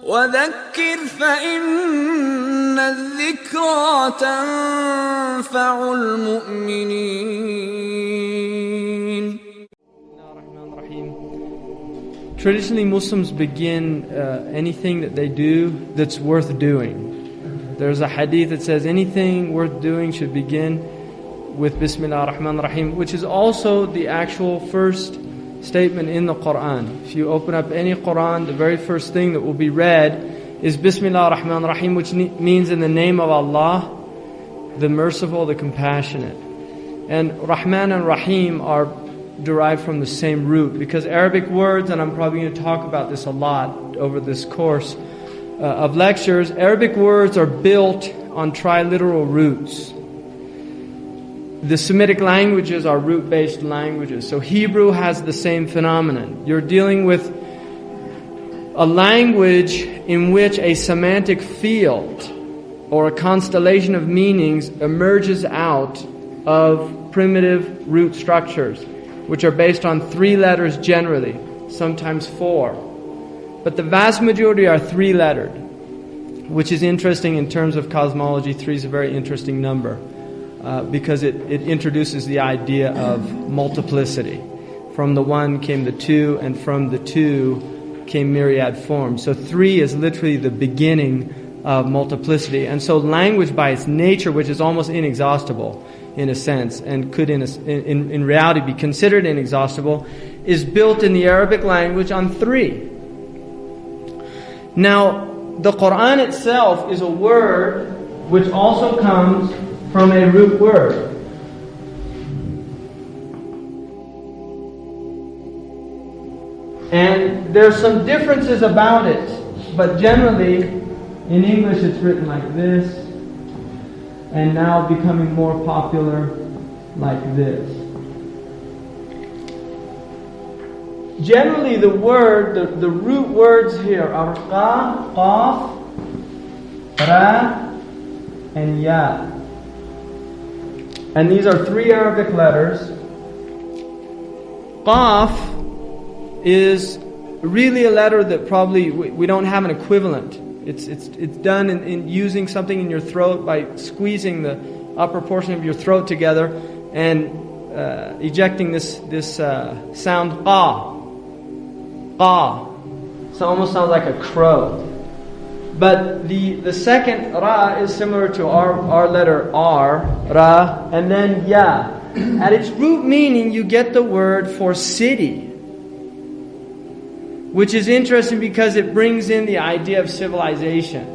وذكر فإن الذكرى تنفع المؤمنين. Traditionally, Muslims begin anything that they do that's worth doing. There's a hadith that says anything worth doing should begin with Bismillah ar-Rahman ar-Rahim, which is also the actual first statement in the Qur'an. If you open up any Qur'an, the very first thing that will be read is Bismillah ar-Rahman ar-Rahim, which means in the name of Allah, the merciful, the compassionate. And Rahman and Rahim are derived from the same root, because Arabic words, and I'm probably going to talk about this a lot over this course of lectures, Arabic words are built on triliteral roots. The Semitic languages are root-based languages. So Hebrew has the same phenomenon. You're dealing with a language in which a semantic field or a constellation of meanings emerges out of primitive root structures, which are based on 3 letters generally, sometimes 4. But the vast majority are 3-lettered, which is interesting in terms of cosmology. 3 is a very interesting number. Because it introduces the idea of multiplicity. From the 1 came the 2, and from the 2 came myriad forms. So 3 is literally the beginning of multiplicity. And so language by its nature, which is almost inexhaustible in a sense, and could in reality be considered inexhaustible, is built in the Arabic language on 3. Now, the Qur'an itself is a word which also comes from a root word. And there's some differences about it, but generally in English it's written like this, and now becoming more popular like this. Generally the word, the root words here are qa, qaf, ra, and ya. And these are 3 Arabic letters. Qaf is really a letter that probably we don't have an equivalent. It's done in using something in your throat by squeezing the upper portion of your throat together and ejecting this sound qa. Qa. So it almost sounds like a crow. But the second ra is similar to our letter R, ra, and then ya. At its root meaning, you get the word for city, which is interesting because it brings in the idea of civilization.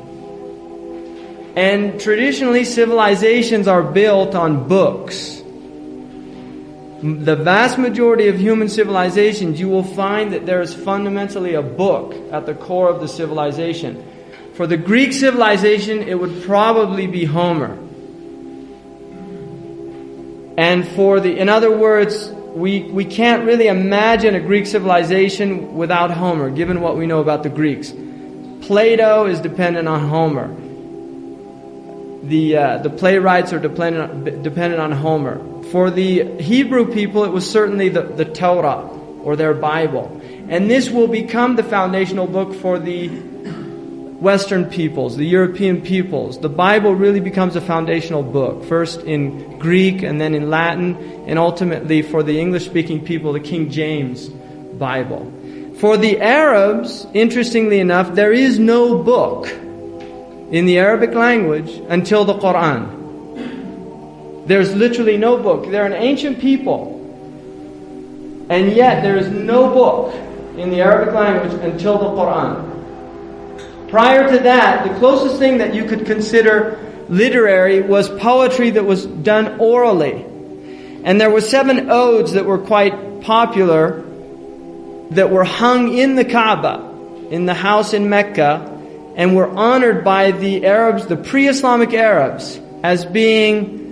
And traditionally, civilizations are built on books. The vast majority of human civilizations, you will find that there is fundamentally a book at the core of the civilization. For the Greek civilization, it would probably be Homer. And in other words, we can't really imagine a Greek civilization without Homer, given what we know about the Greeks. Plato is dependent on Homer. The playwrights are dependent on Homer. For the Hebrew people, it was certainly the Torah, or their Bible. And this will become the foundational book for the Western peoples, the European peoples. The Bible really becomes a foundational book, first in Greek and then in Latin, and ultimately for the English-speaking people, the King James Bible. For the Arabs, interestingly enough, there is no book in the Arabic language until the Qur'an. There's literally no book. They're an ancient people, and yet there is no book in the Arabic language until the Qur'an. Prior to that, the closest thing that you could consider literary was poetry that was done orally. And there were 7 odes that were quite popular that were hung in the Kaaba, in the house in Mecca, and were honored by the Arabs, the pre-Islamic Arabs, as being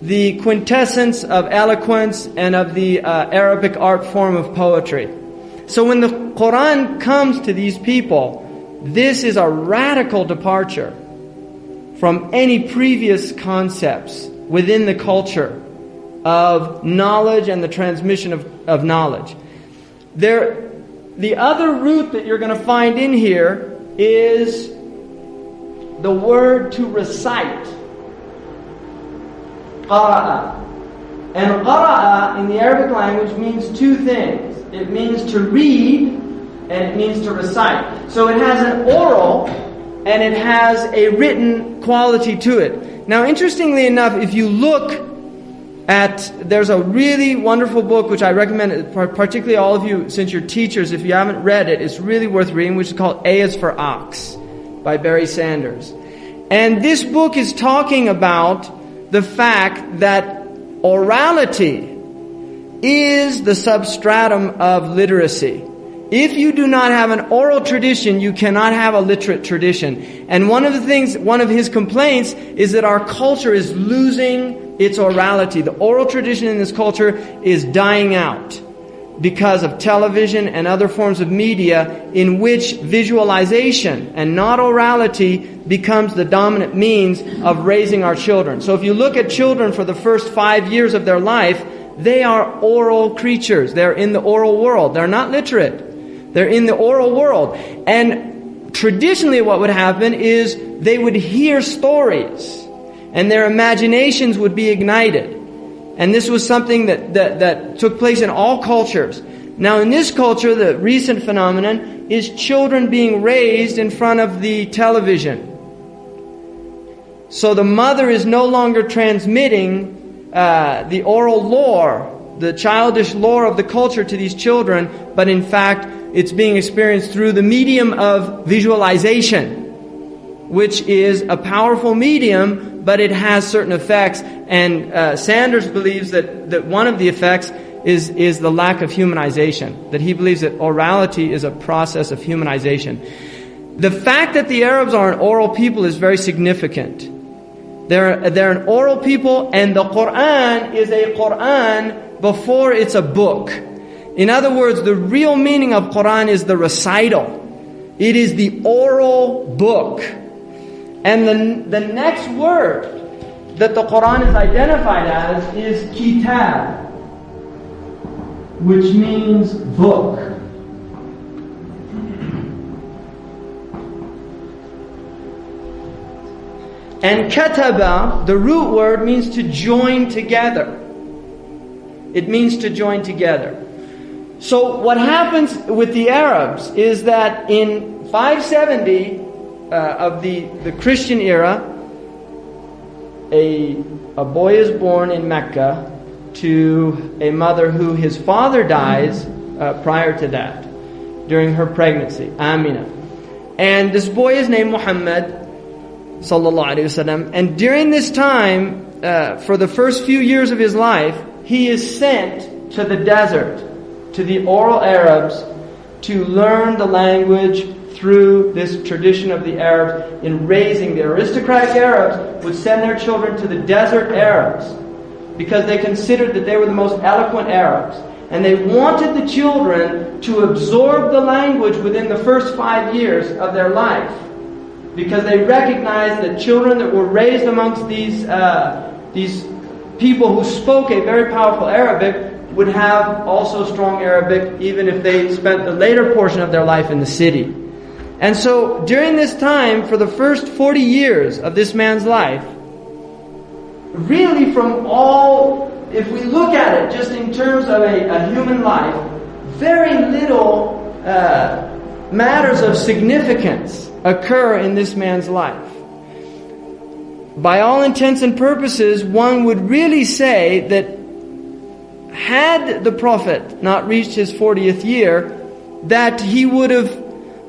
the quintessence of eloquence and of the Arabic art form of poetry. So when the Qur'an comes to these people, this is a radical departure from any previous concepts within the culture of knowledge and the transmission of knowledge. The other root that you're going to find in here is the word to recite. Qara'a. And qara'a in the Arabic language means two things. It means to read and it means to recite. So it has an oral and it has a written quality to it. Now, interestingly enough, if you look at, there's a really wonderful book which I recommend, particularly all of you, since you're teachers, if you haven't read it, it's really worth reading, which is called A is for Ox by Barry Sanders. And this book is talking about the fact that orality is the substratum of literacy. If you do not have an oral tradition, you cannot have a literate tradition. And one of his complaints is that our culture is losing its orality. The oral tradition in this culture is dying out because of television and other forms of media in which visualization and not orality becomes the dominant means of raising our children. So if you look at children for the first 5 years of their life, they are oral creatures. They're in the oral world. They're not literate. They're in the oral world. And traditionally what would happen is they would hear stories and their imaginations would be ignited. And this was something that took place in all cultures. Now in this culture, the recent phenomenon is children being raised in front of the television. So the mother is no longer transmitting the oral lore, the childish lore of the culture to these children, but in fact it's being experienced through the medium of visualization, which is a powerful medium, but it has certain effects. And Sanders believes that one of the effects is the lack of humanization. That he believes that orality is a process of humanization. The fact that the Arabs are an oral people is very significant. They're an oral people, and the Qur'an is a Qur'an before it's a book. In other words, the real meaning of Qur'an is the recital. It is the oral book. And the next word that the Qur'an is identified as is kitab, which means book. And kataba, the root word, means to join together. It means to join together. So what happens with the Arabs is that in 570 of the Christian era, a boy is born in Mecca to a mother who his father dies prior to that, during her pregnancy, Amina. And this boy is named Muhammad sallallahu alaihi wasallam. And during this time, for the first few years of his life, he is sent to the desert, to the oral Arabs, to learn the language through this tradition of the Arabs in raising. The aristocratic Arabs would send their children to the desert Arabs because they considered that they were the most eloquent Arabs. And they wanted the children to absorb the language within the first 5 years of their life, because they recognized that children that were raised amongst these people who spoke a very powerful Arabic would have also strong Arabic, even if they spent the later portion of their life in the city. And so during this time, for the first 40 years of this man's life, really from all, if we look at it just in terms of a human life, very little matters of significance occur in this man's life. By all intents and purposes, one would really say that had the Prophet not reached his 40th year, that he would have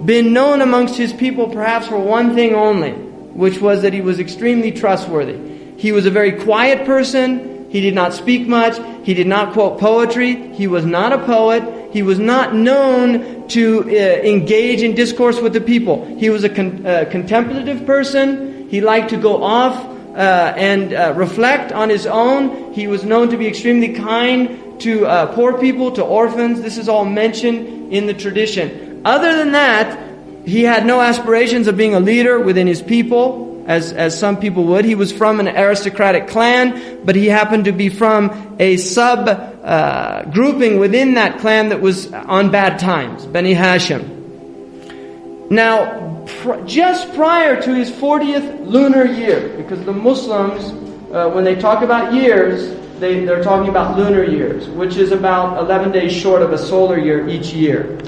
been known amongst his people perhaps for one thing only, which was that he was extremely trustworthy. He was a very quiet person. He did not speak much. He did not quote poetry. He was not a poet. He was not known to engage in discourse with the people. He was a contemplative person. He liked to go off and reflect on his own. He was known to be extremely kind to poor people, to orphans. This is all mentioned in the tradition. Other than that, he had no aspirations of being a leader within his people, as some people would. He was from an aristocratic clan, but he happened to be from a grouping within that clan that was on bad times, Bani Hashim. Now, just prior to his 40th lunar year. Because the Muslims, when they talk about years, they're talking about lunar years, which is about 11 days short of a solar year each year.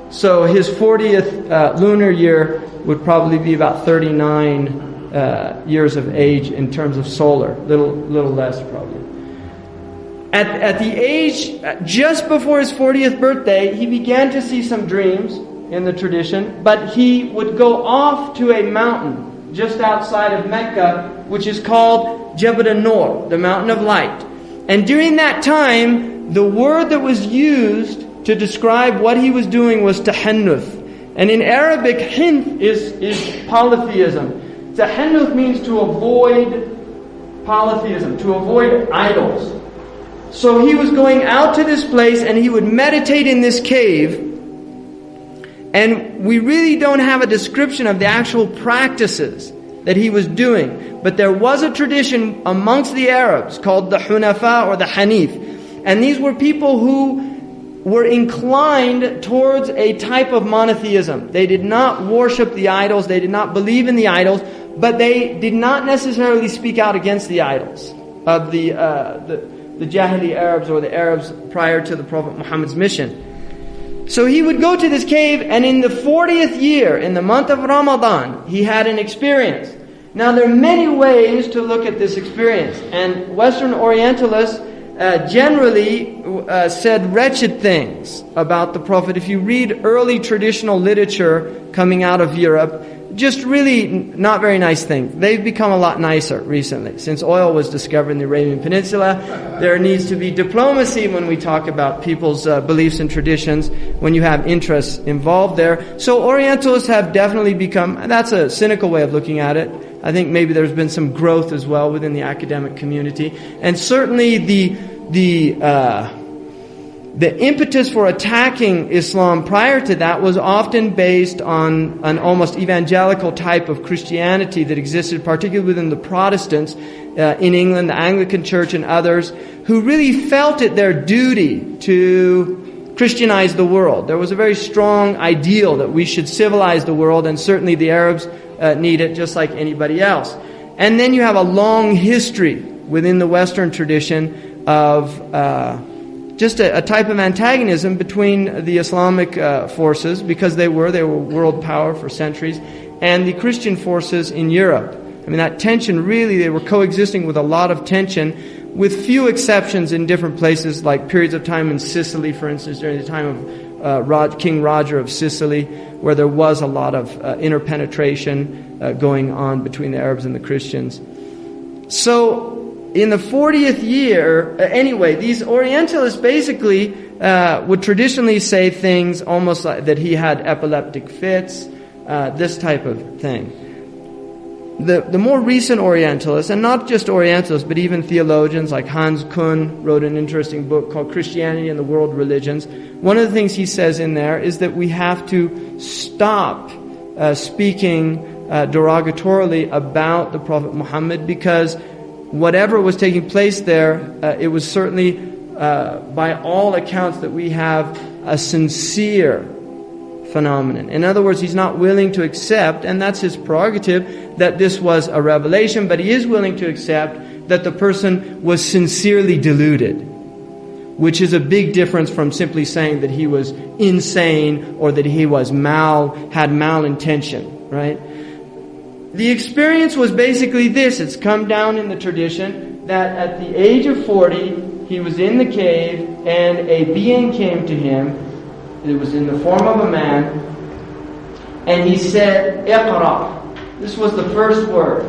So his 40th lunar year would probably be about 39 years of age in terms of solar, little less probably. At the age just before his 40th birthday, he began to see some dreams in the tradition, but he would go off to a mountain just outside of Mecca, which is called Jabal an-Nur, the mountain of light. And during that time, the word that was used to describe what he was doing was tahannuth. And in Arabic, hinth is polytheism. Tahannuth means to avoid polytheism, to avoid idols. So he was going out to this place and he would meditate in this cave. And we really don't have a description of the actual practices that he was doing. But there was a tradition amongst the Arabs called the Hunafa or the Hanif. And these were people who were inclined towards a type of monotheism. They did not worship the idols. They did not believe in the idols. But they did not necessarily speak out against the idols of the Jahili Arabs or the Arabs prior to the Prophet Muhammad's mission. So he would go to this cave, and in the 40th year, in the month of Ramadan, he had an experience. Now there are many ways to look at this experience, and Western Orientalists generally said wretched things about the Prophet. If you read early traditional literature coming out of Europe, just really not very nice things. They've become a lot nicer recently. Since oil was discovered in the Arabian Peninsula, there needs to be diplomacy when we talk about people's beliefs and traditions, when you have interests involved there. So Orientalists have definitely become, that's a cynical way of looking at it. I think maybe there's been some growth as well within the academic community. And certainly the impetus for attacking Islam prior to that was often based on an almost evangelical type of Christianity that existed, particularly within the Protestants in England, the Anglican Church and others, who really felt it their duty to Christianize the world. There was a very strong ideal that we should civilize the world, and certainly the Arabs need it just like anybody else. And then you have a long history within the Western tradition of just a type of antagonism between the Islamic forces, because they were world power for centuries, and the Christian forces in Europe. I mean, that tension really, they were coexisting with a lot of tension, with few exceptions in different places, like periods of time in Sicily, for instance, during the time of King Roger of Sicily, where there was a lot of interpenetration going on between the Arabs and the Christians. So, in the 40th year, anyway, these Orientalists basically would traditionally say things almost like that he had epileptic fits, this type of thing. The more recent Orientalists, and not just Orientalists, but even theologians like Hans Kuhn wrote an interesting book called Christianity and the World Religions. One of the things he says in there is that we have to stop speaking derogatorily about the Prophet Muhammad, because whatever was taking place there, it was certainly, by all accounts, that we have a sincere phenomenon. In other words, he's not willing to accept, and that's his prerogative, that this was a revelation, but he is willing to accept that the person was sincerely deluded, which is a big difference from simply saying that he was insane or that he was had malintention, right? The experience was basically this. It's come down in the tradition that at the age of 40, he was in the cave and a being came to him. It was in the form of a man. And he said, Iqra. This was the first word.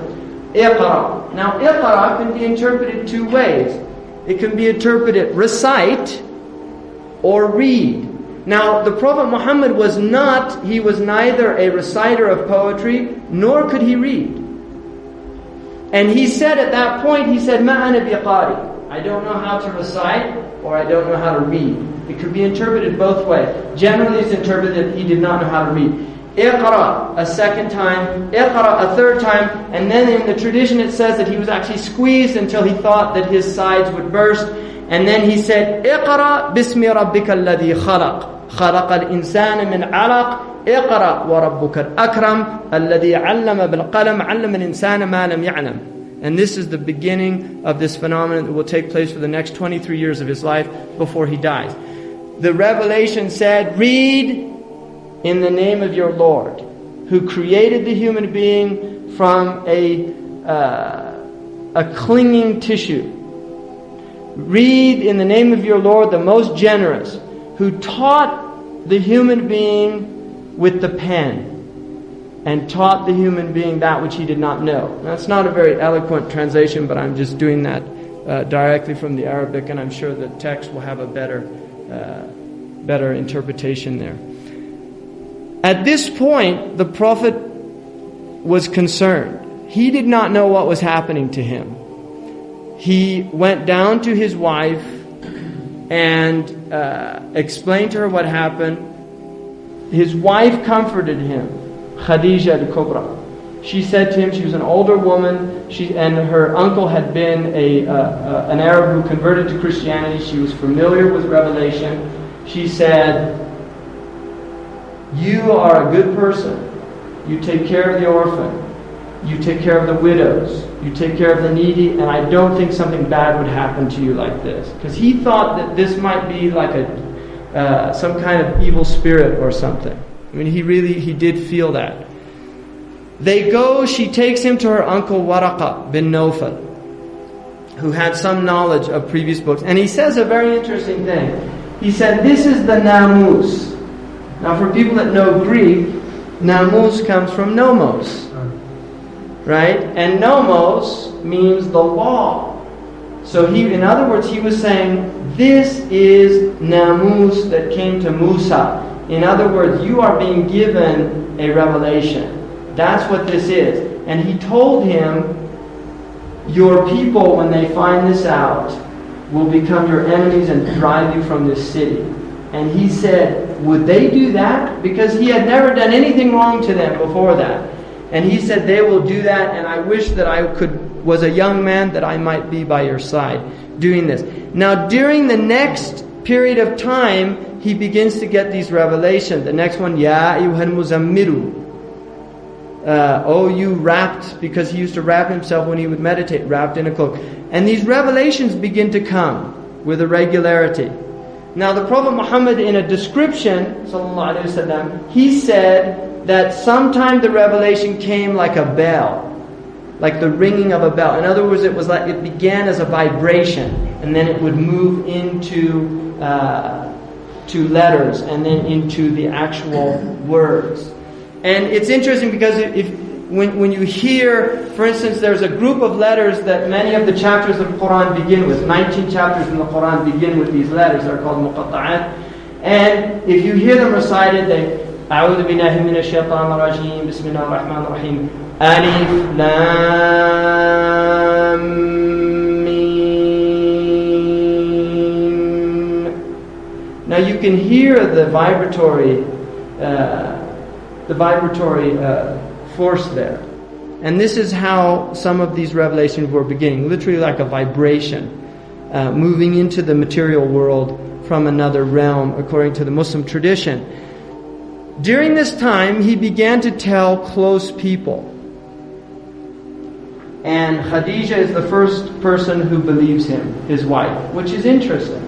Iqra. Now, Iqra can be interpreted two ways. It can be interpreted recite or read. Now, the Prophet Muhammad was neither a reciter of poetry, nor could he read. And he said at that point, he said, مَا أَنَا بِقَارِي. I don't know how to recite, or I don't know how to read. It could be interpreted both ways. Generally, it's interpreted that he did not know how to read. Iqra, a second time. Iqra, a third time. And then in the tradition it says that he was actually squeezed until he thought that his sides would burst. And then he said, Iqra bismi rabbika alladhi khalaq. خلق الإنسان من علق اقرأ وربك الأكرم الذي علم بالقلم علم الإنسان ما لم يعلم. And this is the beginning of this phenomenon that will take place for the next 23 years of his life before he dies. The revelation said, read in the name of your Lord, who created the human being from a clinging tissue. Read in the name of your Lord, the most generous, who taught the human being with the pen, and taught the human being that which he did not know. That's not a very eloquent translation, but I'm just doing that directly from the Arabic, and I'm sure the text will have a better interpretation there. At this point, the Prophet was concerned. He did not know what was happening to him. He went down to his wife and explained to her what happened. His wife comforted him, Khadija al-Kubra. She said to him, she was an older woman, and her uncle had been an Arab who converted to Christianity. She was familiar with Revelation. She said, you are a good person. You take care of the orphan. You take care of the widows. You take care of the needy, and I don't think something bad would happen to you like this. Because he thought that this might be like some kind of evil spirit or something. I mean, he did feel that. She takes him to her uncle Waraqa bin Nawfal, who had some knowledge of previous books. And he says a very interesting thing. He said, this is the namus. Now for people that know Greek, namus comes from nomos. Right? And nomos means the law. So in other words, he was saying, this is namus that came to Musa. In other words, you are being given a revelation. That's what this is. And he told him, your people, when they find this out, will become your enemies and drive you from this city. And he said, would they do that? Because he had never done anything wrong to them before that. And he said, they will do that, and I wish that I was a young man, that I might be by your side doing this. Now, during the next period of time, he begins to get these revelations. The next one, Ya ayyuhal muzammiru. Oh, you wrapped, because he used to wrap himself when he would meditate, wrapped in a cloak. And these revelations begin to come with a regularity. Now, the Prophet Muhammad, in a description, sallallahu alaihi wasallam, he said that sometime the revelation came like a bell, like the ringing of a bell. In other words, it began as a vibration, and then it would move into letters, and then into the actual words. And it's interesting because when you hear, for instance, there's a group of letters that many of the chapters of the Qur'an begin with. 19 chapters in the Qur'an begin with these letters. They're called muqatta'at. And if you hear them recited, they أعوذ بالله من الشيطان الرجيم بسم الله الرحمن الرحيم ألف لام ميم. Now you can hear the vibratory force there. And this is how some of these revelations were beginning, literally like a vibration, moving into the material world from another realm, according to the Muslim tradition. During this time, he began to tell close people. And Khadija is the first person who believes him, his wife, which is interesting.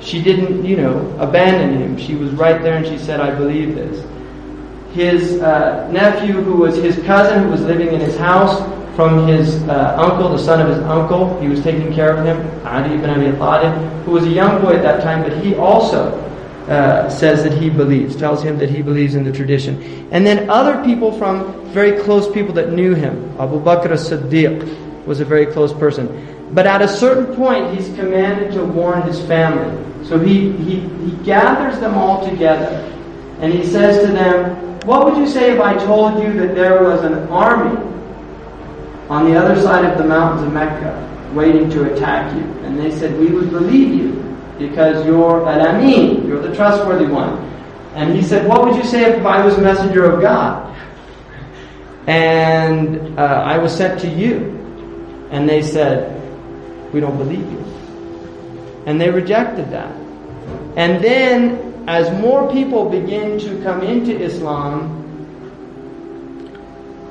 She didn't, abandon him. She was right there and she said, I believe this. His nephew, who was his cousin, who was living in his house, from his uncle, the son of his uncle, he was taking care of him, Ali ibn Abi Talib, who was a young boy at that time, but he also says that he believes, tells him that he believes in the tradition. And then other people from very close people that knew him. Abu Bakr as-Siddiq was a very close person. But at a certain point, he's commanded to warn his family. So he gathers them all together, and he says to them, what would you say if I told you that there was an army on the other side of the mountains of Mecca waiting to attack you? And they said, we would believe you, because you're al-Amin, you're the trustworthy one. And he said, what would you say if I was a messenger of God? And I was sent to you. And they said, we don't believe you. And they rejected that. And then as more people begin to come into Islam,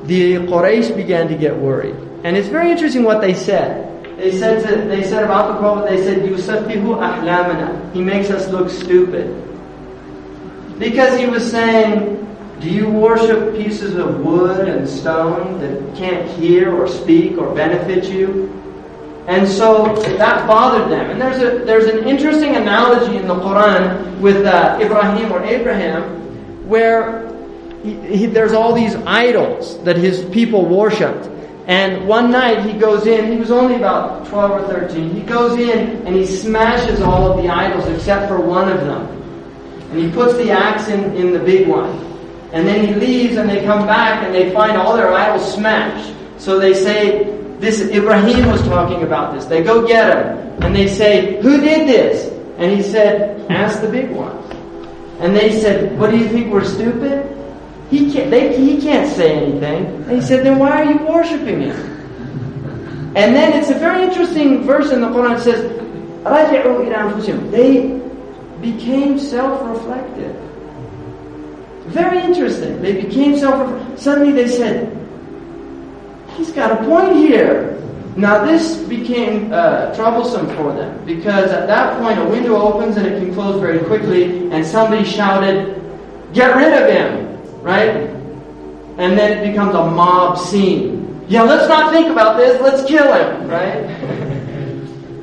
the Quraysh began to get worried. And it's very interesting what they said. They said about the Prophet, they said, "Yusaffihu ahlamana." He makes us look stupid. Because he was saying, do you worship pieces of wood and stone that can't hear or speak or benefit you? And so that bothered them. And there's an interesting analogy in the Quran with Ibrahim or Abraham, where there's all these idols that his people worshipped. And one night he goes in, he was only about 12 or 13, he goes in and he smashes all of the idols except for one of them. And he puts the axe in the big one. And then he leaves and they come back and they find all their idols smashed. So they say, Ibrahim was talking about this. They go get him and they say, "Who did this?" And he said, "Ask the big one." And they said, "What, do you think we're stupid? He can't say anything." And he said, "Then why are you worshiping him?" And then it's a very interesting verse in the Quran. It says, "رَجِعُوا إِلَى أَنفُسِهِمْ." They became self-reflective. Very interesting. They became self-reflective. Suddenly they said, "He's got a point here." Now this became troublesome for them, because at that point a window opens and it can close very quickly, and somebody shouted, "Get rid of him!" Right? And then it becomes a mob scene. Yeah, let's not think about this, let's kill him, right?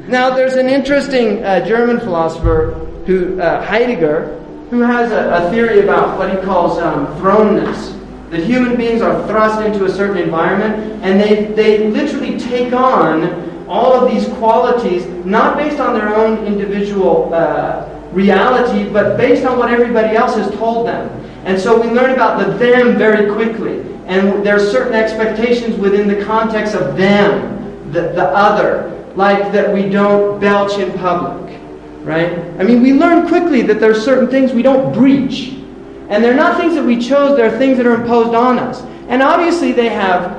Now there's an interesting German philosopher, Heidegger, who has a theory about what he calls thrownness. That human beings are thrust into a certain environment, and they literally take on all of these qualities, not based on their own individual reality, but based on what everybody else has told them. And so we learn about the them very quickly. And there are certain expectations within the context of them, the other. Like that we don't belch in public, right? I mean, we learn quickly that there are certain things we don't breach. And they're not things that we chose, they're things that are imposed on us. And obviously they have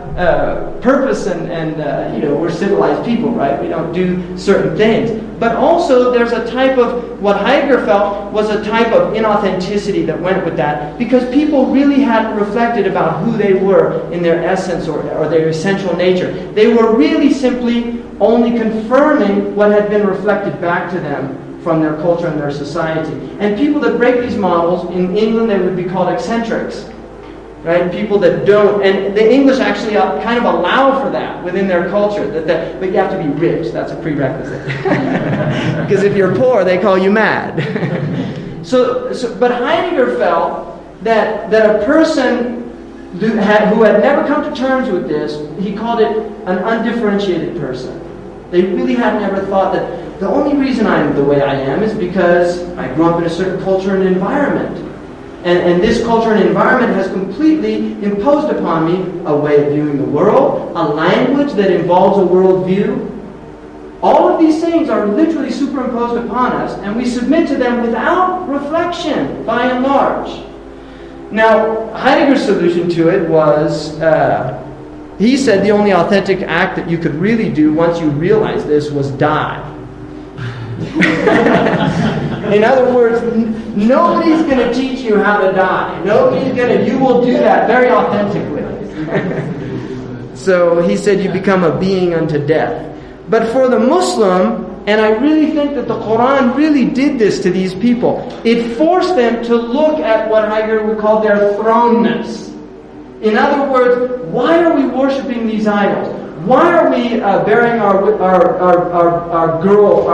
purpose and we're civilized people, right? We don't do certain things. But also there's a type of, what Heidegger felt was a type of inauthenticity that went with that, because people really hadn't reflected about who they were in their essence or their essential nature. They were really simply only confirming what had been reflected back to them from their culture and their society. And people that break these models, in England they would be called eccentrics. Right? People that don't, and the English actually kind of allow for that within their culture. But you have to be rich, that's a prerequisite. Because if you're poor, they call you mad. But Heidegger felt that a person who had never come to terms with this, he called it an undifferentiated person. They really had never thought that the only reason I'm the way I am is because I grew up in a certain culture and environment. And this culture and environment has completely imposed upon me a way of viewing the world, a language that involves a worldview. All of these things are literally superimposed upon us, and we submit to them without reflection, by and large. Now, Heidegger's solution to it was, he said the only authentic act that you could really do once you realize this was die. In other words, nobody's going to teach you how to die. You will do that very authentically. So he said you become a being unto death. But for the Muslim, and I really think that the Quran really did this to these people, it forced them to look at what Heidegger would call their thrownness. In other words, why are we worshiping these idols? Why are we burying our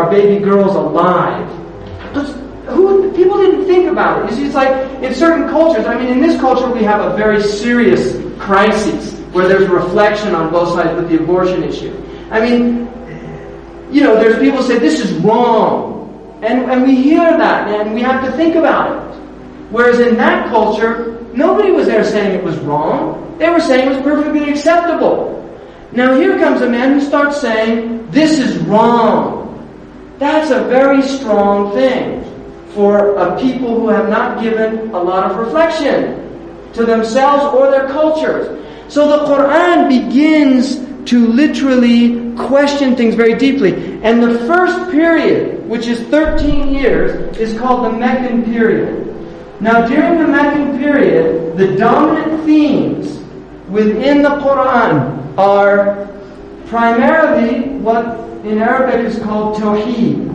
baby girls alive? People didn't think about it. You see, it's like in certain cultures, I mean, in this culture we have a very serious crisis where there's reflection on both sides with the abortion issue. I mean, there's people who say this is wrong. And we hear that and we have to think about it. Whereas in that culture, nobody was there saying it was wrong. They were saying it was perfectly acceptable. Now here comes a man who starts saying, this is wrong. That's a very strong thing for a people who have not given a lot of reflection to themselves or their cultures. So the Qur'an begins to literally question things very deeply. And the first period which is 13 years, is called the Meccan period. Now during the Meccan period, the dominant themes within the Qur'an are primarily what in Arabic is called Tawheed.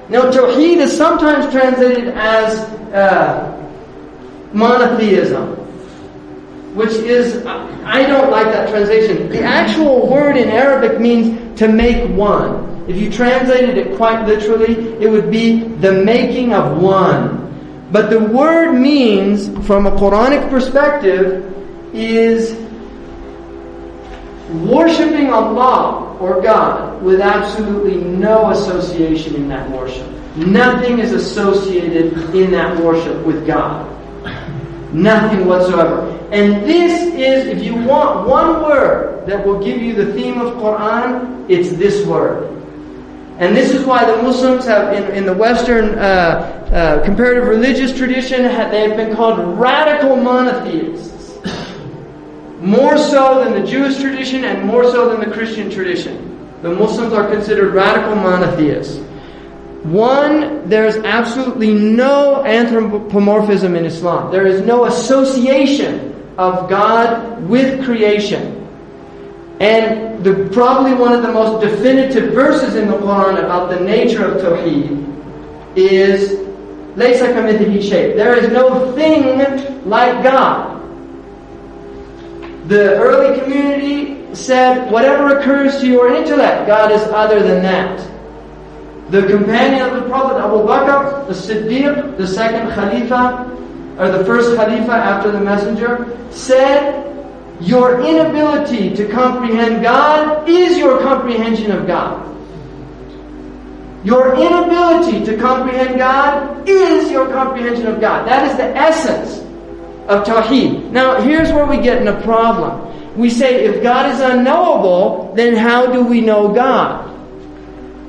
Now Tawheed is sometimes translated as monotheism, which is, I don't like that translation. The actual word in Arabic means to make one. If you translated it quite literally, it would be the making of one. But the word means, from a Quranic perspective, is worshipping Allah or God with absolutely no association in that worship. Nothing is associated in that worship with God. Nothing whatsoever. And this is, if you want one word that will give you the theme of Qur'an, it's this word. And this is why the Muslims have, in the Western comparative religious tradition, they have been called radical monotheists. More so than the Jewish tradition and more so than the Christian tradition. The Muslims are considered radical monotheists. One, there's absolutely no anthropomorphism in Islam. There is no association of God with creation. And probably one of the most definitive verses in the Quran about the nature of Tawheed is لَيْسَ كَمِثْلِهِ شَيْءٍ. There is no thing like God. The early community said, whatever occurs to your intellect, God is other than that. The companion of the Prophet Abu Bakr, the Siddiq, the second Khalifa, or the first Khalifa after the Messenger, said, your inability to comprehend God is your comprehension of God. Your inability to comprehend God is your comprehension of God. That is the essence of Tawheed. Now, here's where we get in a problem. We say, if God is unknowable, then how do we know God?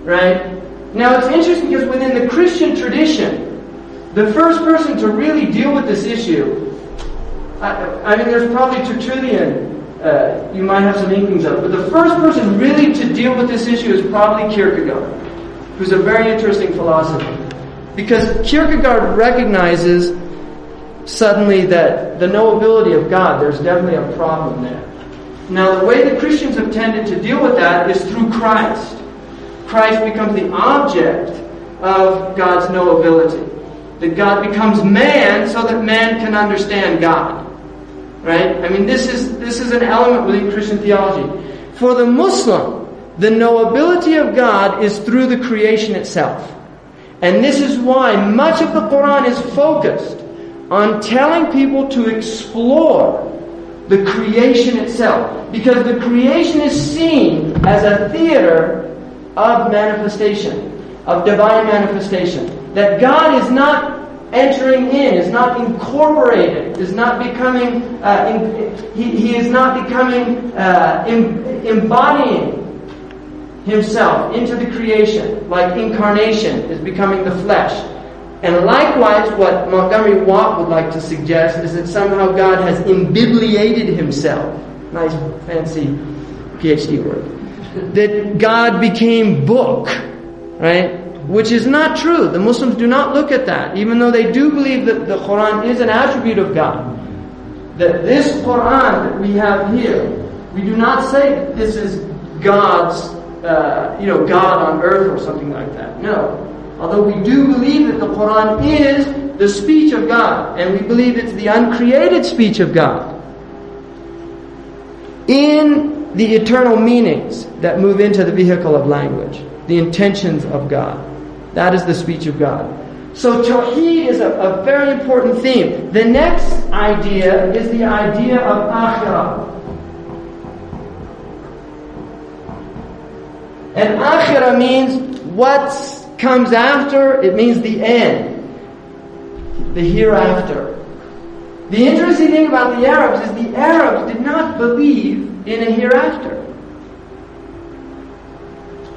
Right? Now, it's interesting because within the Christian tradition, the first person to really deal with this issue, I mean, there's probably Tertullian, you might have some inklings of, but the first person really to deal with this issue is probably Kierkegaard, who's a very interesting philosopher. Because Kierkegaard recognizes suddenly that the knowability of God, there's definitely a problem there. Now, the way the Christians have tended to deal with that is through Christ. Christ becomes the object of God's knowability. That God becomes man so that man can understand God. Right? I mean, this is an element within Christian theology. For the Muslim, the knowability of God is through the creation itself. And this is why much of the Quran is focused on telling people to explore the creation itself. Because the creation is seen as a theater of manifestation, of divine manifestation. That God is not entering in, is not incorporated, is not becoming, He is not becoming, embodying Himself into the creation, like incarnation is becoming the flesh. And likewise, what Montgomery Watt would like to suggest is that somehow God has imbibliated Himself. Nice, fancy PhD word. That God became book, right? Which is not true. The Muslims do not look at that, even though they do believe that the Quran is an attribute of God. That this Quran that we have here, we do not say that this is God's, God on earth or something like that. No. Although we do believe that the Quran is the speech of God, and we believe it's the uncreated speech of God, in the eternal meanings that move into the vehicle of language, the intentions of God. That is the speech of God. So Tawheed is a very important theme. The next idea is the idea of Akhirah. And Akhirah means what comes after. It means the end, the hereafter. The interesting thing about the Arabs is the Arabs did not believe in a hereafter.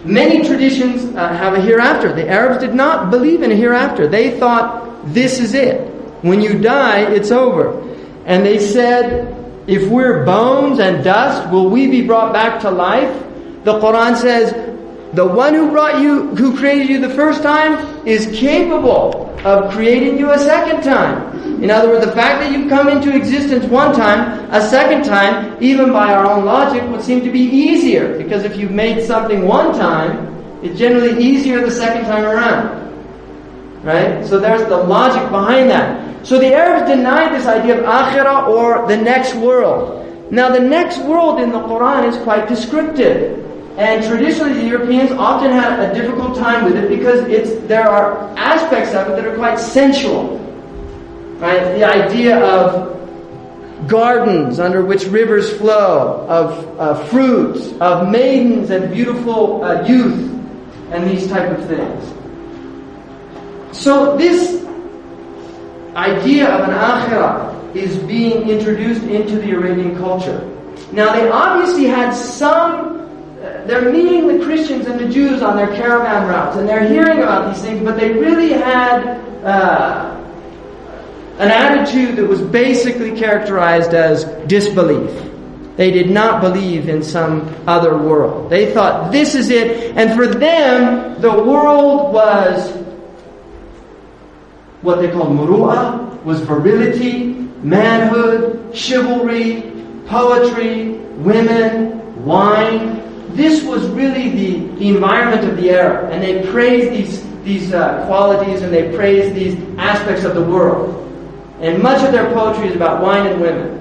Many traditions have a hereafter. The Arabs did not believe in a hereafter. They thought, this is it. When you die, it's over. And they said, if we're bones and dust, will we be brought back to life? The Quran says, the one who created you the first time is capable of creating you a second time. In other words, the fact that you've come into existence one time, a second time, even by our own logic, would seem to be easier. Because if you've made something one time, it's generally easier the second time around. Right? So there's the logic behind that. So the Arabs denied this idea of akhirah or the next world. Now the next world in the Qur'an is quite descriptive. And traditionally the Europeans often had a difficult time with it because there are aspects of it that are quite sensual. Right? The idea of gardens under which rivers flow, of fruits, of maidens and beautiful youth, and these type of things. So this idea of an akhirah is being introduced into the Arabian culture. Now they obviously had they're meeting the Christians and the Jews on their caravan routes, and they're hearing about these things, but they really had an attitude that was basically characterized as disbelief. They did not believe in some other world. They thought this is it, and for them the world was what they called muru'ah, was virility, manhood, chivalry, poetry, women, wine. This was really the environment of the era, and they praised these qualities and they praised these aspects of the world. And much of their poetry is about wine and women.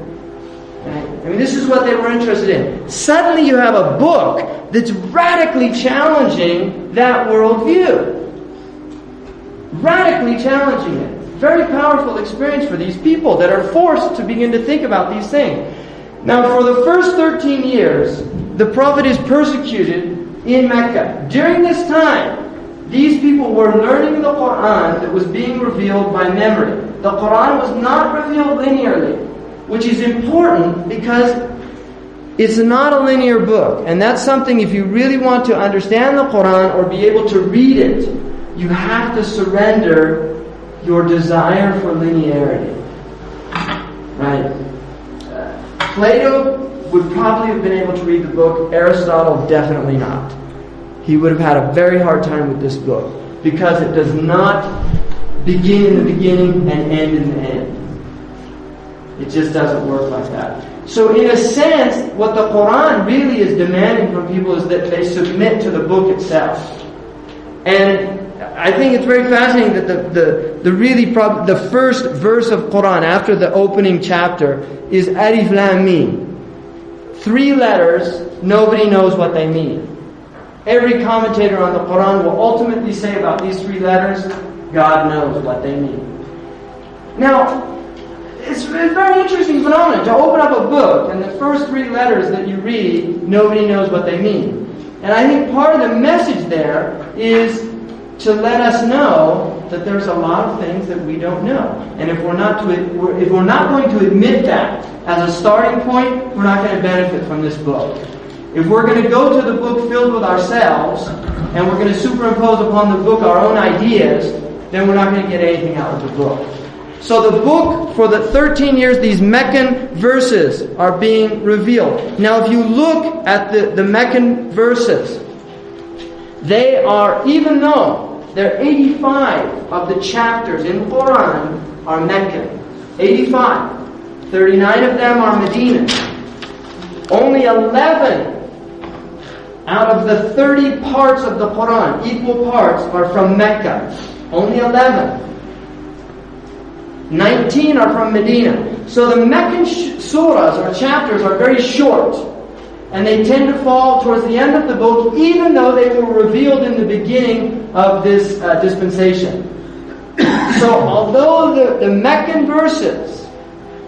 Right? I mean, this is what they were interested in. Suddenly you have a book that's radically challenging that worldview. Radically challenging it. Very powerful experience for these people that are forced to begin to think about these things. Now, for the first 13 years, the Prophet is persecuted in Mecca. During this time, these people were learning the Qur'an that was being revealed by memory. The Qur'an was not revealed linearly, which is important because it's not a linear book. And that's something, if you really want to understand the Qur'an or be able to read it, you have to surrender your desire for linearity. Right? Plato would probably have been able to read the book. Aristotle, definitely not. He would have had a very hard time with this book because it does not begin in the beginning and end in the end. It just doesn't work like that. So in a sense, what the Qur'an really is demanding from people is that they submit to the book itself. And I think it's very fascinating that the first verse of Qur'an after the opening chapter is Alif Lam Mim. 3 letters, nobody knows what they mean. Every commentator on the Qur'an will ultimately say about these 3 letters, God knows what they mean. Now, it's a very interesting phenomenon to open up a book and the first 3 letters that you read, nobody knows what they mean. And I think part of the message there is to let us know that there's a lot of things that we don't know. And if we're not going to admit that as a starting point, we're not going to benefit from this book. If we're going to go to the book filled with ourselves, and we're going to superimpose upon the book our own ideas, then we're not going to get anything out of the book. So the book, for the 13 years, these Meccan verses are being revealed. Now if you look at the Meccan verses, they are, even though there are 85 of the chapters in Quran are Meccan. 85. 39 of them are Medina. Only 11 out of the 30 parts of the Quran, equal parts, are from Mecca. Only 11. 19 are from Medina. So the Meccan surahs or chapters are very short. And they tend to fall towards the end of the book, even though they were revealed in the beginning of this dispensation. So although the Meccan verses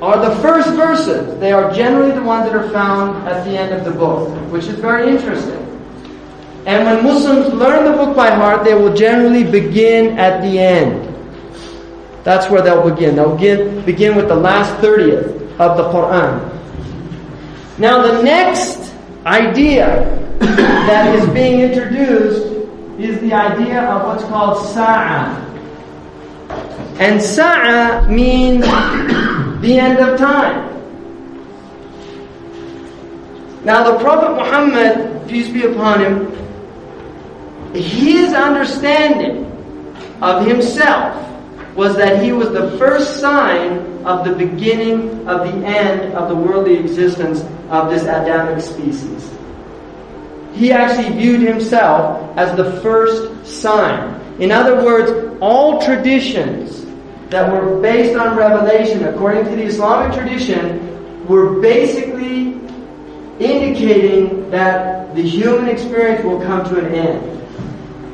are the first verses, they are generally the ones that are found at the end of the book, which is very interesting. And when Muslims learn the book by heart, they will generally begin at the end. That's where they'll begin. They'll begin with the last 30th of the Quran. Now the next idea that is being introduced is the idea of what's called Sa'ah. And Sa'ah means the end of time. Now the Prophet Muhammad, peace be upon him, his understanding of himself was that he was the first sign of the beginning of the end of the worldly existence of this Adamic species. He actually viewed himself as the first sign. In other words, all traditions that were based on revelation, according to the Islamic tradition, were basically indicating that the human experience will come to an end.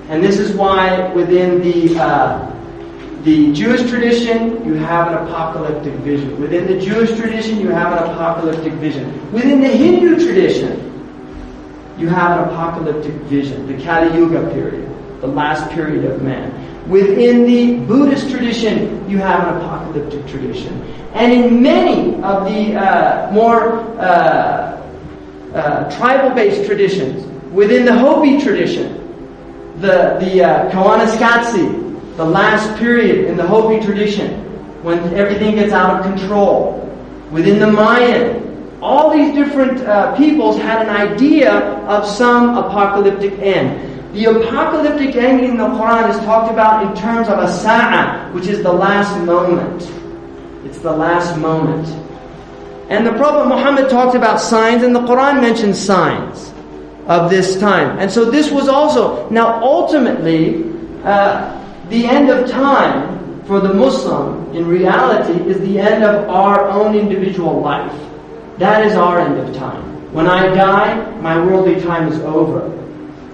And this is why within the Jewish tradition, you have an apocalyptic vision. Within the Jewish tradition, you have an apocalyptic vision. Within the Hindu tradition, you have an apocalyptic vision, the Kali Yuga period, the last period of man. Within the Buddhist tradition, you have an apocalyptic tradition. And in many of the more tribal-based traditions, within the Hopi tradition, the Kawanaskatsi, the last period in the Hopi tradition, when everything gets out of control. Within the Mayan, all these different peoples had an idea of some apocalyptic end. The apocalyptic ending in the Quran is talked about in terms of a sa'a, which is the last moment. It's the last moment. And the Prophet Muhammad talked about signs, and the Quran mentions signs of this time. And so this was also, now ultimately, the end of time for the Muslim, in reality, is the end of our own individual life. That is our end of time. When I die, my worldly time is over.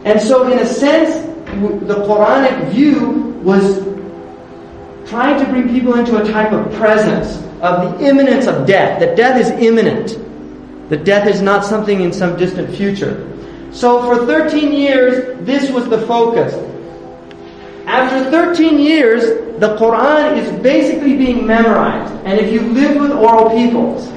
And so in a sense, the Quranic view was trying to bring people into a type of presence of the imminence of death. That death is imminent. That death is not something in some distant future. So for 13 years, this was the focus. After 13 years, the Quran is basically being memorized. And if you live with oral peoples,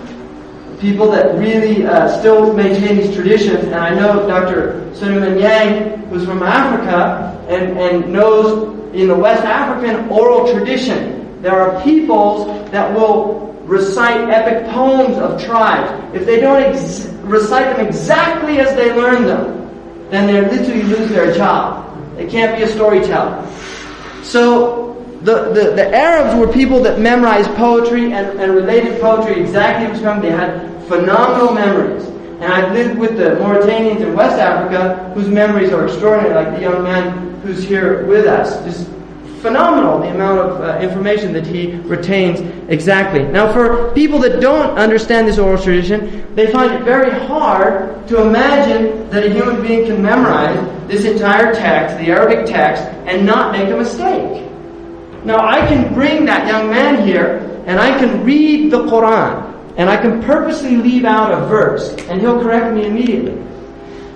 people that really still maintain these traditions, and I know Dr. Suleiman Yang, who's from Africa, and knows in the West African oral tradition, there are peoples that will recite epic poems of tribes. If they don't recite them exactly as they learn them, then they literally lose their job. They can't be a storyteller. So the Arabs were people that memorized poetry and related poetry exactly as from. They had phenomenal memories. And I've lived with the Mauritanians in West Africa whose memories are extraordinary, like the young man who's here with us. Just phenomenal, the amount of information that he retains exactly. Now for people that don't understand this oral tradition, they find it very hard to imagine that a human being can memorize this entire text, the Arabic text, and not make a mistake. Now I can bring that young man here, and I can read the Quran, and I can purposely leave out a verse, and he'll correct me immediately.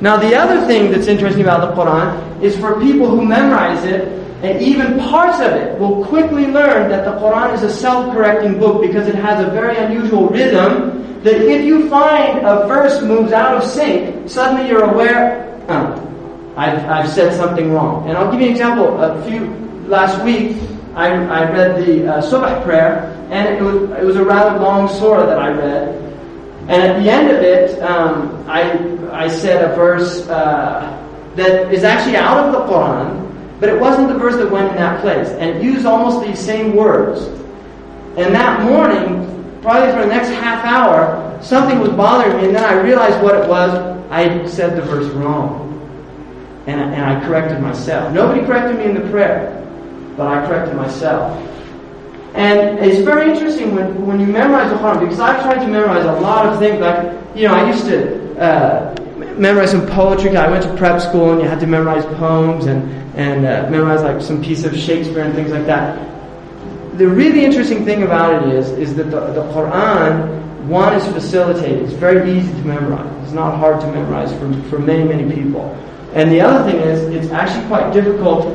Now the other thing that's interesting about the Quran is for people who memorize it, and even parts of it, will quickly learn that the Quran is a self-correcting book because it has a very unusual rhythm, that if you find a verse moves out of sync, suddenly you're aware, I've said something wrong. And I'll give you an example. Last week, I read the Subh prayer, and it was a rather long surah that I read. And at the end of it, I said a verse that is actually out of the Quran, but it wasn't the verse that went in that place. And it used almost these same words. And that morning, probably for the next half hour, something was bothering me, and then I realized what it was. I said the verse wrong. And I corrected myself. Nobody corrected me in the prayer, but I corrected myself. And it's very interesting when you memorize the Quran, because I've tried to memorize a lot of things. Like, I used to memorize some poetry. I went to prep school, and you had to memorize poems and memorize like some piece of Shakespeare and things like that. The really interesting thing about it is that the Quran, one, is facilitated. It's very easy to memorize. It's not hard to memorize for many, many people. And the other thing is, it's actually quite difficult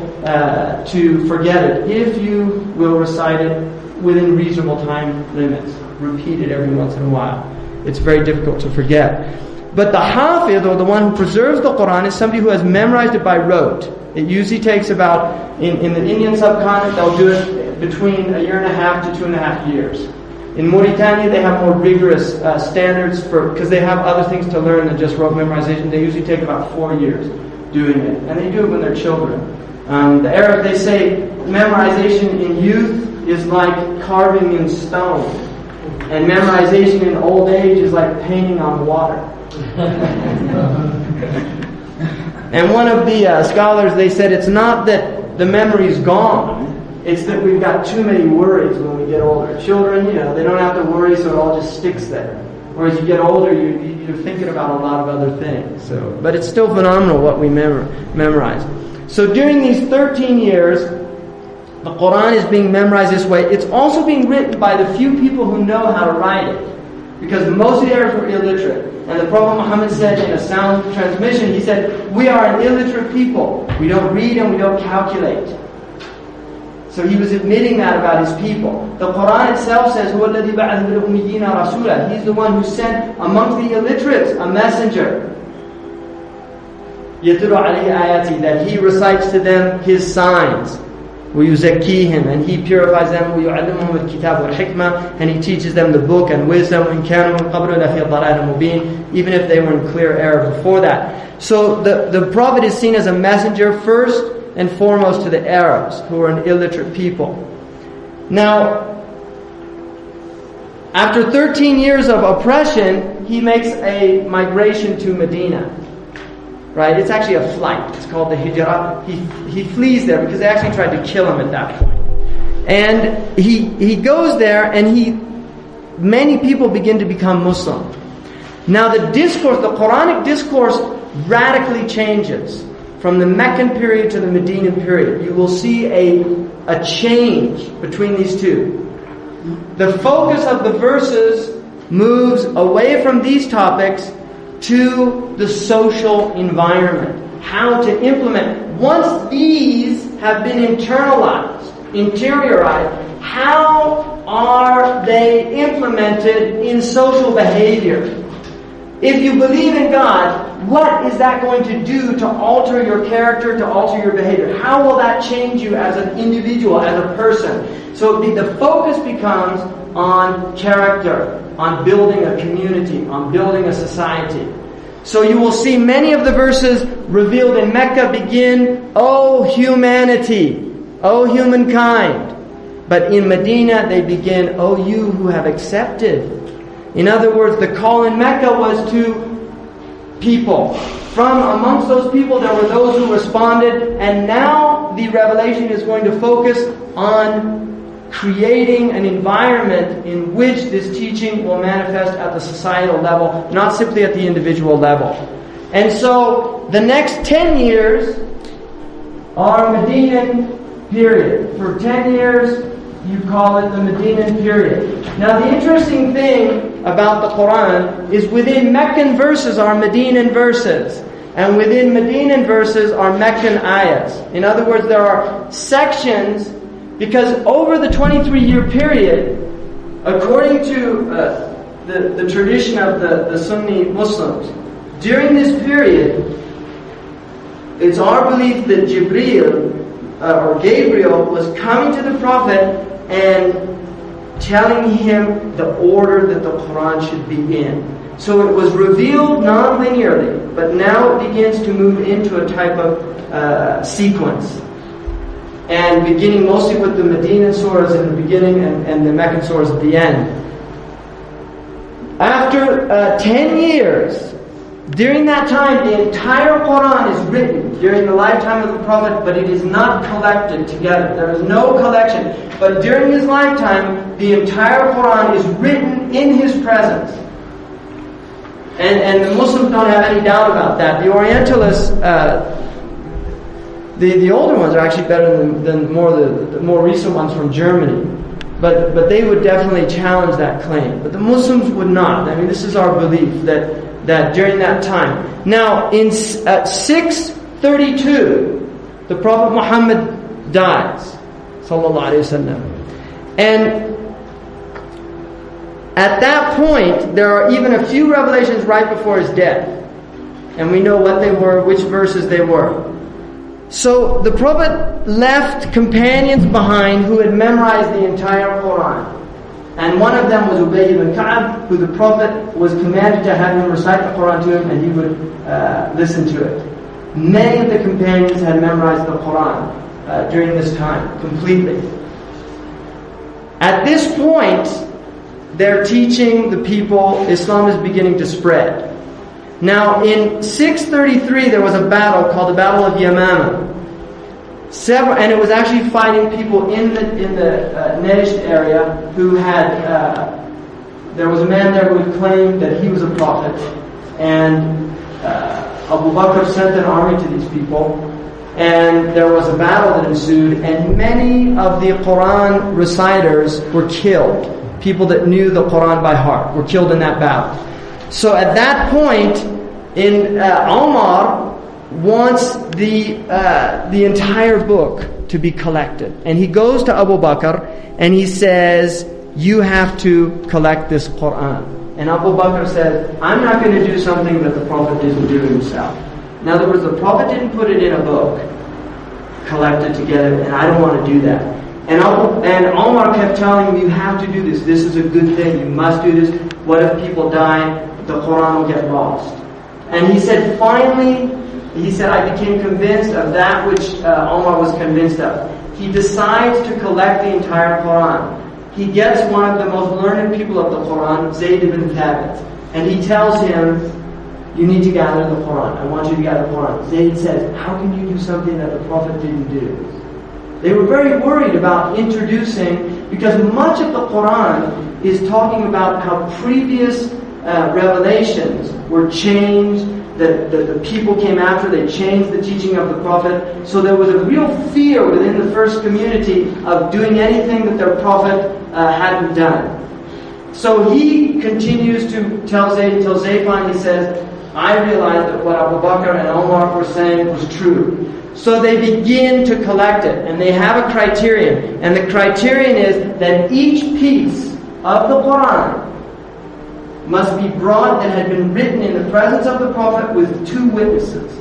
to forget it if you will recite it within reasonable time limits. Repeat it every once in a while. It's very difficult to forget. But the Hafidh, or the one who preserves the Quran, is somebody who has memorized it by rote. It usually takes about, in the Indian subcontinent, they'll do it between 1.5 years to 2.5 years. In Mauritania, they have more rigorous standards because they have other things to learn than just rote memorization. They usually take about 4 years. doing it. And they do it when they're children. The Arab, they say, memorization in youth is like carving in stone. And memorization in old age is like painting on water. And one of the scholars, they said, it's not that the memory's gone. It's that we've got too many worries when we get older. Children, they don't have to worry, so it all just sticks there. Whereas you get older, you're thinking about a lot of other things. But it's still phenomenal what we memorize. So during these 13 years, the Qur'an is being memorized this way. It's also being written by the few people who know how to write it. Because most of the Arabs were illiterate. And the Prophet Muhammad said in a sound transmission, he said, we are an illiterate people. We don't read and we don't calculate. So he was admitting that about his people. The Qur'an itself says, هُوَ الَّذِي بَعَثَ بِالْأُمِّيِّينَ رَسُولًا. He's the one who sent amongst the illiterates a messenger. يَتْلُو عَلَيْهِ آيَاتِهِ, that he recites to them his signs. وَيُزَكِّيهِمْ, and he purifies them. وَيُعَلِّمُهُمُ الْكِتَابَ وَالْحِكْمَةِ, and he teaches them the book and wisdom. وَإِنْ كَانُوا مِنْ قَبْلُ لَفِي ضَلَالٍ مُبِينٍ, even if they were in clear error before that. So the Prophet is seen as a messenger first and foremost to the Arabs, who are an illiterate people. Now, after 13 years of oppression, he makes a migration to Medina. Right? It's actually a flight. It's called the Hijrah. He flees there because they actually tried to kill him at that point. And he goes there, and many people begin to become Muslim. Now the Quranic discourse radically changes from the Meccan period to the Medinan period. You will see a change between these two. The focus of the verses moves away from these topics to the social environment. How to implement. Once these have been internalized, interiorized, how are they implemented in social behavior? If you believe in God, what is that going to do to alter your character, to alter your behavior? How will that change you as an individual, as a person? So the focus becomes on character, on building a community, on building a society. So you will see many of the verses revealed in Mecca begin, O humanity, O humankind. But in Medina they begin, O you who have accepted. In other words, the call in Mecca was to people. From amongst those people there were those who responded, and now the revelation is going to focus on creating an environment in which this teaching will manifest at the societal level, not simply at the individual level. And so the next 10 years are Medinan period. For 10 years you call it the Medinan period. Now the interesting thing about the Quran is within Meccan verses are Medinan verses. And within Medinan verses are Meccan ayahs. In other words, there are sections. Because over the 23-year period, according to the tradition of the Sunni Muslims, during this period, it's our belief that Gabriel was coming to the Prophet and telling him the order that the Quran should be in. So it was revealed non-linearly, but now it begins to move into a type of sequence. And beginning mostly with the Medinan surahs in the beginning and the Meccan surahs at the end. After 10 years, during that time, the entire Quran is written during the lifetime of the Prophet, but it is not collected together. There is no collection. But during his lifetime, the entire Quran is written in his presence. And the Muslims don't have any doubt about that. The Orientalists, the older ones are actually better than the more recent ones from Germany. But they would definitely challenge that claim. But the Muslims would not. I mean, this is our belief that during that time. Now, at 632, the Prophet Muhammad dies. Sallallahu Alaihi Wasallam. And at that point, there are even a few revelations right before his death. And we know what they were, which verses they were. So the Prophet left companions behind who had memorized the entire Quran. And one of them was Ubay ibn Ka'ab, who the Prophet was commanded to have him recite the Quran to him, and he would listen to it. Many of the companions had memorized the Qur'an during this time, completely. At this point, they're teaching the people, Islam is beginning to spread. Now, in 633, there was a battle called the Battle of Yamama. And it was actually fighting people in the Najd area who had, there was a man there who claimed that he was a prophet. And Abu Bakr sent an army to these people. And there was a battle that ensued. And many of the Quran reciters were killed. People that knew the Quran by heart were killed in that battle. So at that point, Omar wants the entire book to be collected. And he goes to Abu Bakr and he says, you have to collect this Qur'an. And Abu Bakr says, I'm not going to do something that the Prophet didn't do himself. In other words, the Prophet didn't put it in a book, collect it together, and I don't want to do that. And Omar kept telling him, you have to do this. This is a good thing. You must do this. What if people die? The Qur'an will get lost. And he said, finally, I became convinced of that which Omar was convinced of. He decides to collect the entire Qur'an. He gets one of the most learned people of the Qur'an, Zayd ibn Thabit, and he tells him, you need to gather the Qur'an. I want you to gather the Qur'an. Zayd says, how can you do something that the Prophet didn't do? They were very worried about introducing, because much of the Qur'an is talking about how previous revelations were changed, that the people came after, they changed the teaching of the Prophet. So there was a real fear within the first community of doing anything that their Prophet hadn't done. So he continues to tell Zayd until Zayd finally says, I realized that what Abu Bakr and Omar were saying was true. So they begin to collect it, and they have a criterion. And the criterion is that each piece of the Qur'an must be brought that had been written in the presence of the Prophet with 2 witnesses.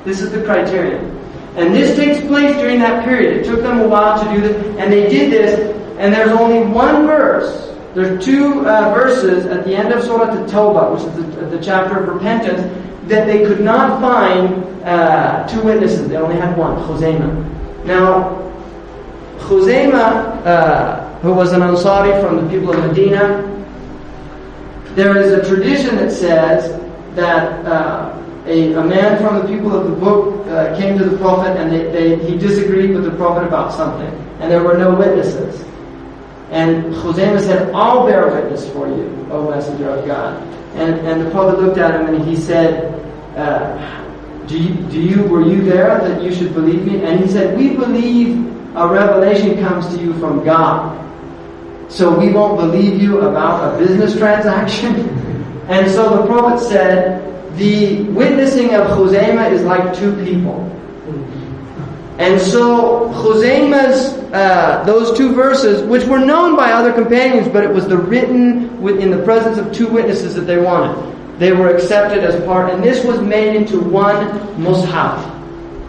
This is the criterion. And this takes place during that period. It took them a while to do this, and they did this, and there's only one verse. There's 2 verses at the end of Surah At-Tawbah, which is the chapter of repentance, that they could not find 2 witnesses. They only had one, Khuzaymah. Now, Khuzaymah, who was an Ansari from the people of Medina, there is a tradition that says that a man from the people of the book came to the Prophet and he disagreed with the Prophet about something. And there were no witnesses. And Khuzaymah said, I'll bear witness for you, O Messenger of God. And the Prophet looked at him and he said, were you there that you should believe me? And he said, we believe a revelation comes to you from God. So we won't believe you about a business transaction. And so the Prophet said, the witnessing of Khuzaymah is like 2 people. And so Khuzaymah's, those 2 verses, which were known by other companions, but it was the written in the presence of 2 witnesses that they wanted. They were accepted as part, and this was made into one mushaf,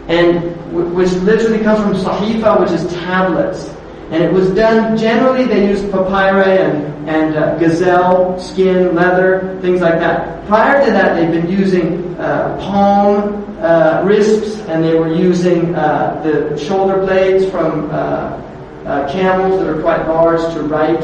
and which literally comes from sahifa, which is tablets. And it was done, generally they used papyri and gazelle, skin, leather, things like that. Prior to that, they've been using palm risps, and they were using the shoulder blades from camels that are quite large to write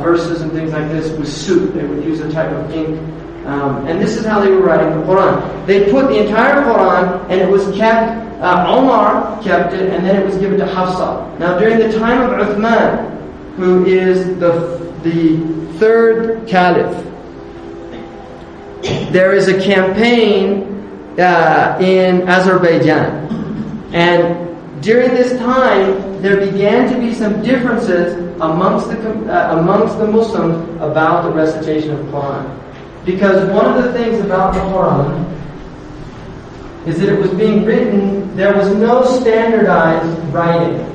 verses and things like this with soot. They would use a type of ink. And this is how they were writing the Quran. They put the entire Quran, and it was kept, Omar kept it, and then it was given to Hafsa. Now during the time of Uthman, who is the 3rd caliph, there is a campaign in Azerbaijan. And during this time, there began to be some differences amongst the Muslims about the recitation of the Quran. Because one of the things about the Quran is that it was being written, there was no standardized writing.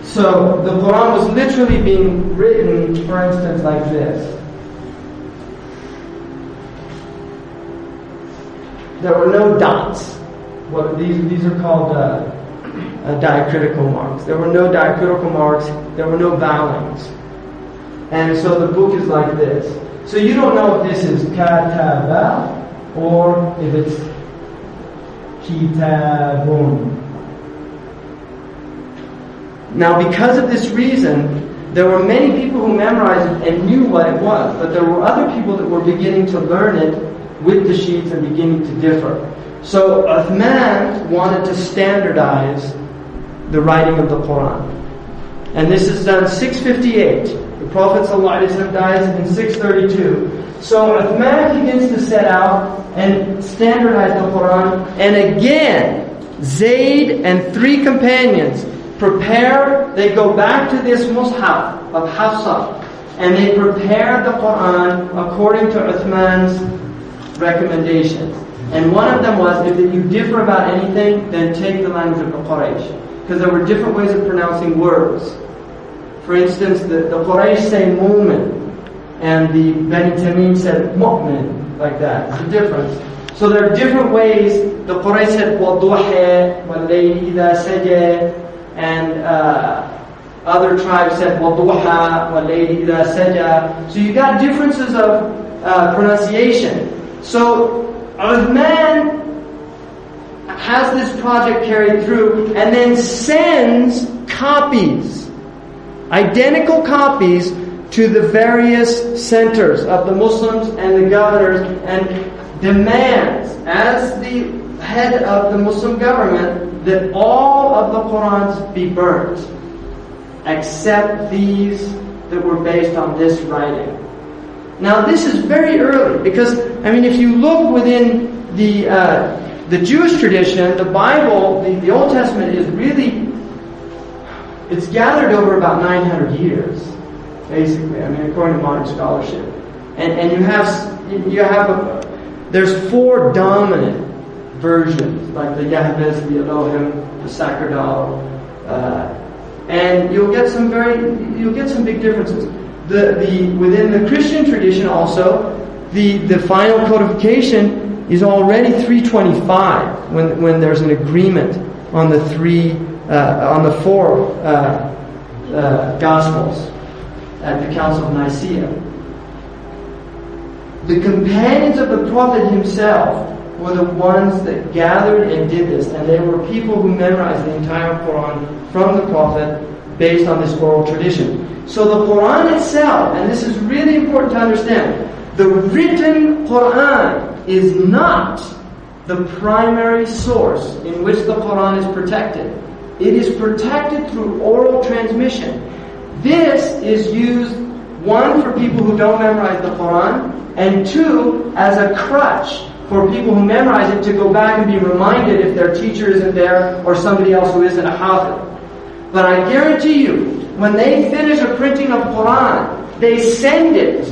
So the Quran was literally being written, for instance, like this. There were no dots. These are called diacritical marks. There were no diacritical marks. There were no vowelings. And so the book is like this. So you don't know if this is kataba or if it's kitabun. Now, because of this reason, there were many people who memorized it and knew what it was, but there were other people that were beginning to learn it with the sheets and beginning to differ. So Uthman wanted to standardize the writing of the Qur'an. And this is done 658. The Prophet ﷺ dies in 632. So Uthman begins to set out and standardize the Qur'an. And again, Zayd and 3 companions prepare, they go back to this mushaf of Hafsa, and they prepare the Qur'an according to Uthman's recommendations. And one of them was, if you differ about anything, then take the language of the Quraysh. Because there were different ways of pronouncing words. For instance, the Quraysh say mu'min, and the Bani Tamim said mu'min, like that. It's a difference. So there are different ways. The Quraysh said وَالضُّحَى وَاللَّيْلِ إِذَا سَجَى, and other tribes said وَالضُّحَى وَاللَّيْلِ إِذَا سَجَى. So you got differences of pronunciation. So Uthman has this project carried through and then sends copies, identical copies, to the various centers of the Muslims and the governors, and demands, as the head of the Muslim government, that all of the Qur'ans be burnt, except these that were based on this writing. Now this is very early, because, if you look within the Jewish tradition, the Bible, the Old Testament is really, it's gathered over about 900 years, basically, according to modern scholarship. And there's 4 dominant versions, like the Yahweh, the Elohim, the Sacerdotal, and you'll get some big differences. Within the Christian tradition also, the final codification is already 325 when there's an agreement on the 4 Gospels at the Council of Nicaea. The companions of the Prophet himself were the ones that gathered and did this, and they were people who memorized the entire Quran from the Prophet based on this oral tradition. So the Quran itself, and this is really important to understand, the written Quran is not the primary source in which the Quran is protected. It is protected through oral transmission. This is used, 1, for people who don't memorize the Quran, and 2, as a crutch for people who memorize it to go back and be reminded if their teacher isn't there or somebody else who isn't a hafiz. But I guarantee you, when they finish a printing of Quran, they send it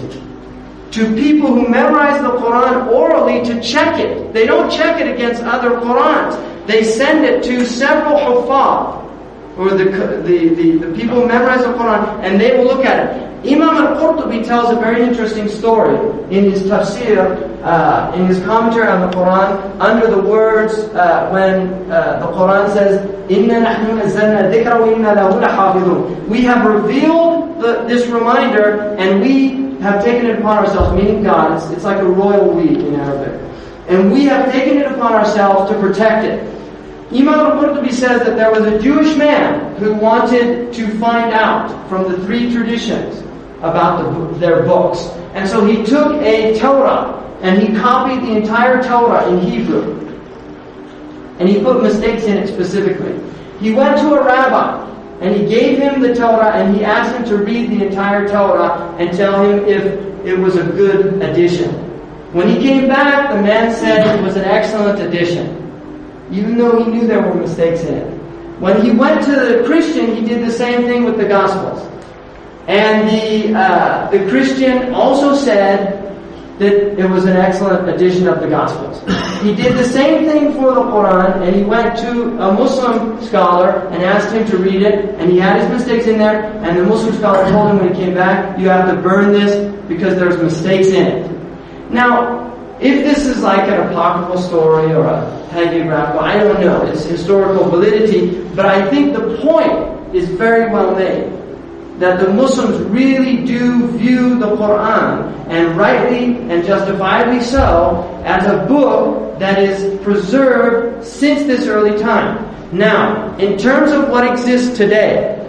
to people who memorize the Quran orally to check it. They don't check it against other Qurans. They send it to several huffaz, or the people who memorize the Quran, and they will look at it. Imam al-Qurtubi tells a very interesting story in his tafsir, in his commentary on the Quran, under the words when the Quran says, "Inna nahnu nazzalna dhikra wa inna lahu lahafidhun." We have revealed this reminder, and we have taken it upon ourselves, meaning God. It's like a royal we in Arabic. And we have taken it upon ourselves to protect it. Imam al-Qurtubi says that there was a Jewish man who wanted to find out from the 3 traditions about their books. And so he took a Torah and he copied the entire Torah in Hebrew. And he put mistakes in it specifically. He went to a rabbi and he gave him the Torah and he asked him to read the entire Torah and tell him if it was a good addition. When he came back, the man said it was an excellent addition, even though he knew there were mistakes in it. When he went to the Christian, he did the same thing with the Gospels. And the Christian also said that it was an excellent edition of the Gospels. He did the same thing for the Quran, and he went to a Muslim scholar and asked him to read it, and he had his mistakes in there, and the Muslim scholar told him when he came back, you have to burn this because there's mistakes in it. Now, if this is like an apocryphal story or a hagiographical, I don't know, it's historical validity, but I think the point is very well made. that the Muslims really do view the Qur'an, and rightly and justifiably so, as a book that is preserved since this early time. Now, in terms of what exists today,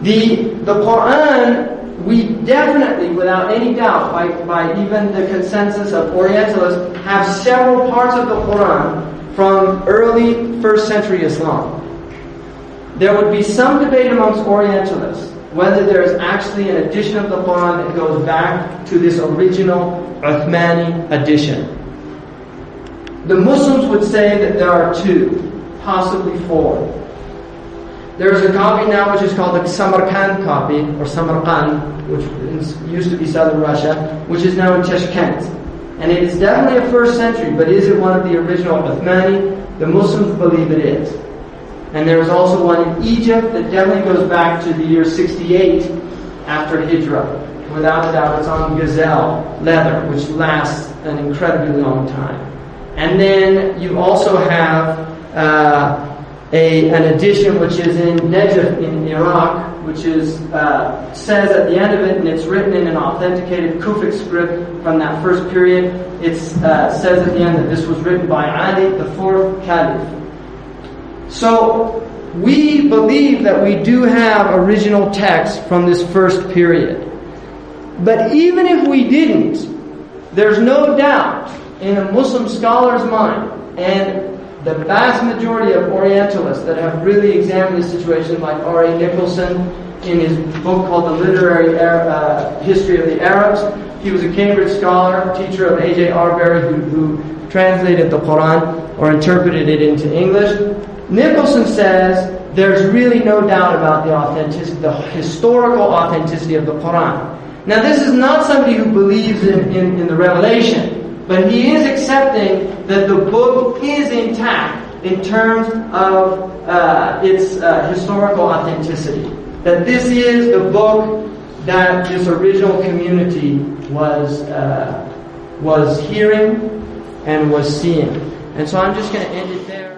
the Qur'an, we definitely, without any doubt, by even the consensus of Orientalists, have several parts of the Qur'an from early 1st century Islam. There would be some debate amongst Orientalists whether there is actually an edition of the Qur'an that goes back to this original Uthmani edition. The Muslims would say that there are 2, possibly 4. There's a copy now which is called the Samarkand copy, or Samarkand, which used to be southern Russia, which is now in Tashkent. And it is definitely a 1st century, but is it one of the original Uthmani? The Muslims believe it is. And there is also one in Egypt that definitely goes back to the year 68 after Hijrah. Without a doubt, it's on gazelle leather, which lasts an incredibly long time. And then you also have an edition which is in Najaf in Iraq, which is says at the end of it, and it's written in an authenticated Kufic script from that first period. It says at the end that this was written by Ali, the 4th Caliph. So we believe that we do have original text from this first period. But even if we didn't, there's no doubt in a Muslim scholar's mind, and the vast majority of Orientalists that have really examined the situation, like R.A. Nicholson in his book called The Literary History of the Arabs. He was a Cambridge scholar, teacher of A.J. Arbery, who translated the Quran or interpreted it into English. Nicholson says there's really no doubt about the authenticity, the historical authenticity of the Quran. Now, this is not somebody who believes in the revelation, but he is accepting that the book is intact in terms of its historical authenticity. That this is the book that this original community was hearing and was seeing. And so I'm just going to end it there.